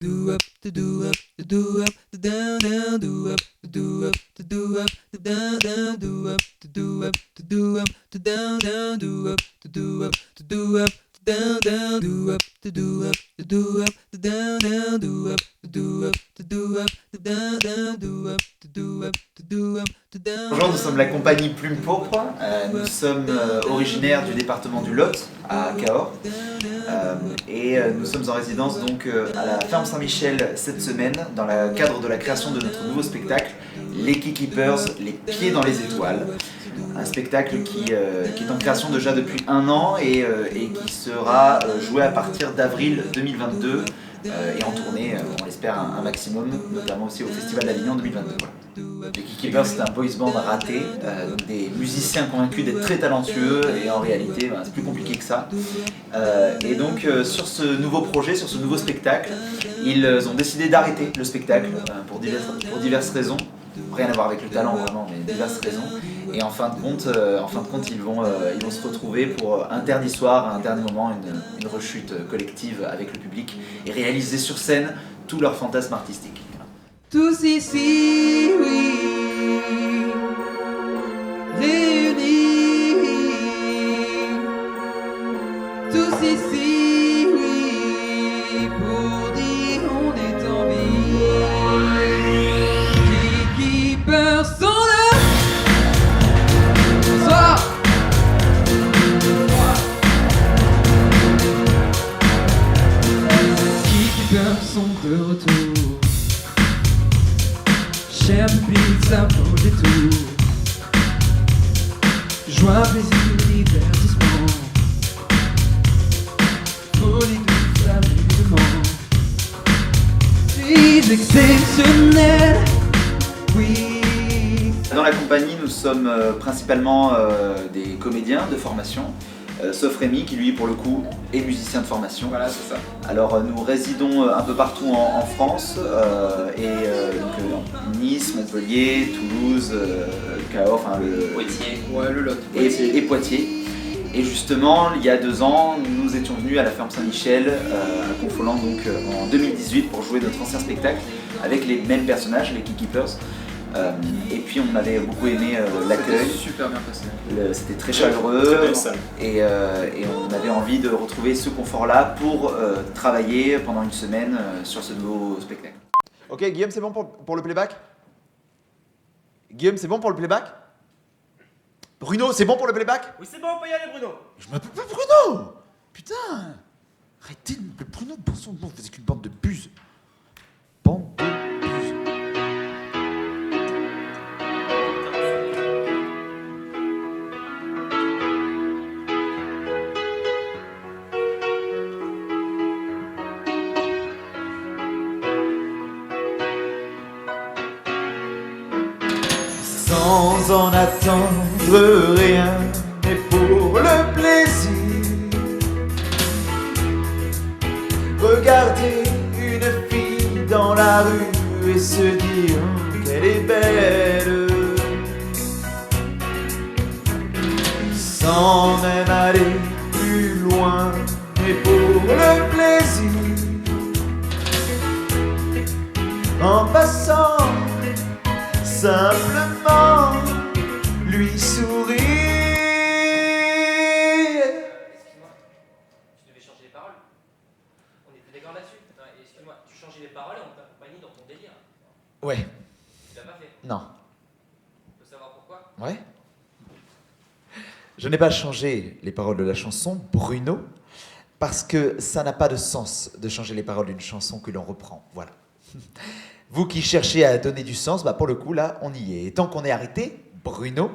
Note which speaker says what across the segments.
Speaker 1: do up, to do up, to do up, to down, down, do up, to do up, to do up, to down, down, do up, to do up, to do up, to down, down, do up, to do up, to do up, to down, down, do up, to do up, to do up, to down, down, do up, to do up, to do up, to down, down, do up, to do up, to do up, to down.
Speaker 2: Bonjour, nous sommes la compagnie Plume Pourpre. Nous sommes originaires du département du Lot, à Cahors. Et nous sommes en résidence donc à la ferme Saint-Michel cette semaine dans le cadre de la création de notre nouveau spectacle, Les Keykeepers, les pieds dans les étoiles. Un spectacle qui est en création déjà depuis 1 an et qui sera joué à partir d'avril 2022 et en tournée, on l'espère, un maximum, notamment aussi au Festival d'Avignon 2022. Voilà. Les Keykeepers, c'est un boys band raté, donc des musiciens convaincus d'être très talentueux et en réalité c'est plus compliqué que ça. Et donc sur ce nouveau projet, sur ce nouveau spectacle, ils ont décidé d'arrêter le spectacle pour diverses raisons. Rien à voir avec le talent vraiment, mais diverses raisons. Et en fin de compte, ils vont se retrouver pour un dernier soir, un dernier moment, une rechute collective avec le public et réaliser sur scène tous leurs fantasmes artistiques.
Speaker 1: Tous ici, oui, réunis, tous ici, oui, pour dire on est en vie. Keykeepers sont là. Bonsoir. Keykeepers sont de retour. J'aime pizza pour des tours. Joie, plaisir, divertissement. Folie douce, amusement. Suis exceptionnel, oui.
Speaker 2: Dans la compagnie, nous sommes principalement des comédiens de formation, sauf Rémi qui lui pour le coup est musicien de formation.
Speaker 3: Voilà, c'est ça.
Speaker 2: Alors nous résidons un peu partout en France, donc Nice, Montpellier, Toulouse, Cahors, enfin
Speaker 3: Poitiers. Ouais, le Lot.
Speaker 2: et Poitiers. Et justement, il y a 2 ans, nous étions venus à la ferme Saint-Michel à Confolens donc en 2018 pour jouer notre ancien spectacle avec les mêmes personnages, les Keykeepers. Et puis on avait beaucoup aimé l'accueil.
Speaker 3: C'était super bien passé.
Speaker 2: C'était très chaleureux
Speaker 3: C'était
Speaker 2: et on avait envie de retrouver ce confort-là pour travailler pendant une semaine sur ce nouveau spectacle.
Speaker 4: Ok, Guillaume, c'est bon pour le playback? Guillaume, c'est bon pour le playback? Bruno, c'est bon pour le playback?
Speaker 5: Oui, c'est bon, on peut y aller, Bruno.
Speaker 4: Je m'appelle pas Bruno! Putain! Arrêtez de m'appeler Bruno, bon sang, vous êtes qu'une bande de buses. Bande de buses. Sans en attendre rien, mais pour le plaisir. Regarder une fille dans la rue et se dire qu'elle est belle. Sans même aller plus loin, mais pour le plaisir. En passant, simplement lui sourire.
Speaker 5: Excuse-moi, tu devais changer les paroles. On était d'accord là-dessus. Non, excuse-moi, tu changeais les paroles et on t'accompagnait dans ton délire.
Speaker 4: Ouais,
Speaker 5: Tu l'as pas fait.
Speaker 4: non,
Speaker 5: On peut savoir pourquoi.
Speaker 4: ouais. Je n'ai pas changé les paroles de la chanson, Bruno, parce que ça n'a pas de sens de changer les paroles d'une chanson que l'on reprend, voilà. Vous qui cherchez à donner du sens, bah pour le coup, là, on y est. Et tant qu'on est arrêté, Bruno,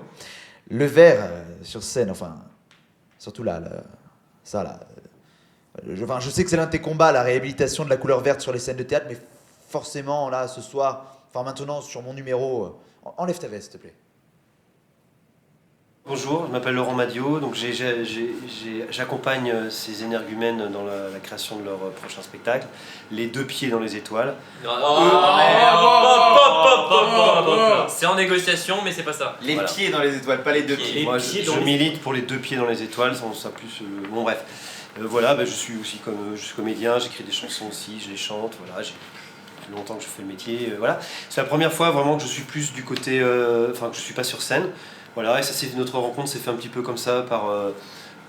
Speaker 4: le verre sur scène, enfin, surtout là, ça là. Je sais que c'est l'un de tes combats, la réhabilitation de la couleur verte sur les scènes de théâtre, mais forcément, là, ce soir, enfin maintenant, sur mon numéro, enlève ta veste, s'il te plaît.
Speaker 6: Bonjour, je m'appelle Laurent Madiot, donc j'accompagne ces énergumènes dans la création de leur prochain spectacle, Les Deux Pieds dans les Étoiles.
Speaker 5: C'est en négociation, mais c'est pas ça.
Speaker 2: Les
Speaker 5: Voilà.
Speaker 2: pieds dans les étoiles, pas les 2 pieds.
Speaker 5: Les
Speaker 6: Moi,
Speaker 5: pieds
Speaker 6: je
Speaker 5: dans les-
Speaker 6: milite pour Les Deux Pieds dans les Étoiles, ça plus... bon bref. Voilà, je suis aussi je suis comédien, j'écris des chansons aussi, je les chante, voilà, j'ai depuis longtemps que je fais le métier, voilà. C'est la première fois vraiment que je suis plus du côté, que je suis pas sur scène, voilà, et ça c'est notre rencontre s'est fait un petit peu comme ça par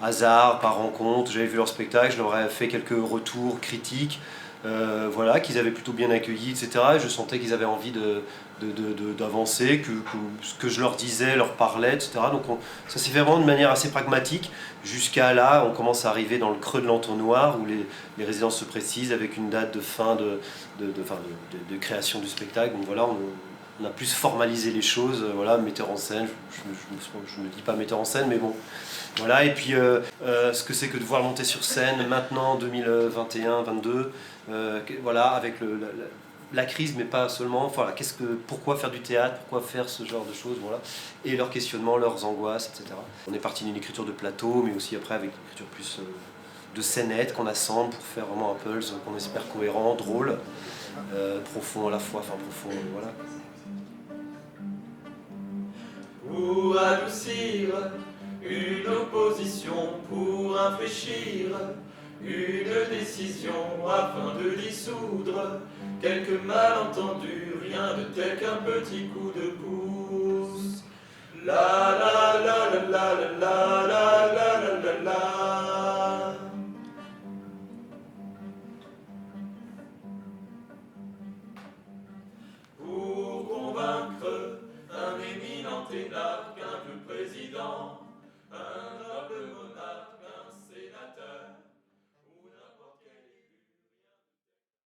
Speaker 6: hasard, par rencontre. J'avais vu leur spectacle, je leur ai fait quelques retours critiques, voilà, qu'ils avaient plutôt bien accueilli, etc. Et je sentais qu'ils avaient envie d'avancer, que ce que je leur disais leur parlait, etc. Donc ça s'est fait vraiment de manière assez pragmatique. Jusqu'à là, on commence à arriver dans le creux de l'entonnoir où les résidences se précisent avec une date de fin de création du spectacle. Donc voilà, on a plus formalisé les choses, voilà, metteur en scène, je ne dis pas metteur en scène, mais bon, voilà, et puis ce que c'est que de voir monter sur scène maintenant, 2021-22, voilà, avec la crise, mais pas seulement, voilà, pourquoi faire du théâtre, pourquoi faire ce genre de choses, voilà, et leurs questionnements, leurs angoisses, etc. On est parti d'une écriture de plateau, mais aussi après avec une écriture plus de scénettes qu'on assemble pour faire vraiment un pulse qu'on espère cohérent, drôle, profond à la fois, enfin profond, voilà.
Speaker 7: Pour adoucir une opposition, pour infléchir une décision afin de dissoudre quelques malentendus, rien de tel qu'un petit coup de pouce. La la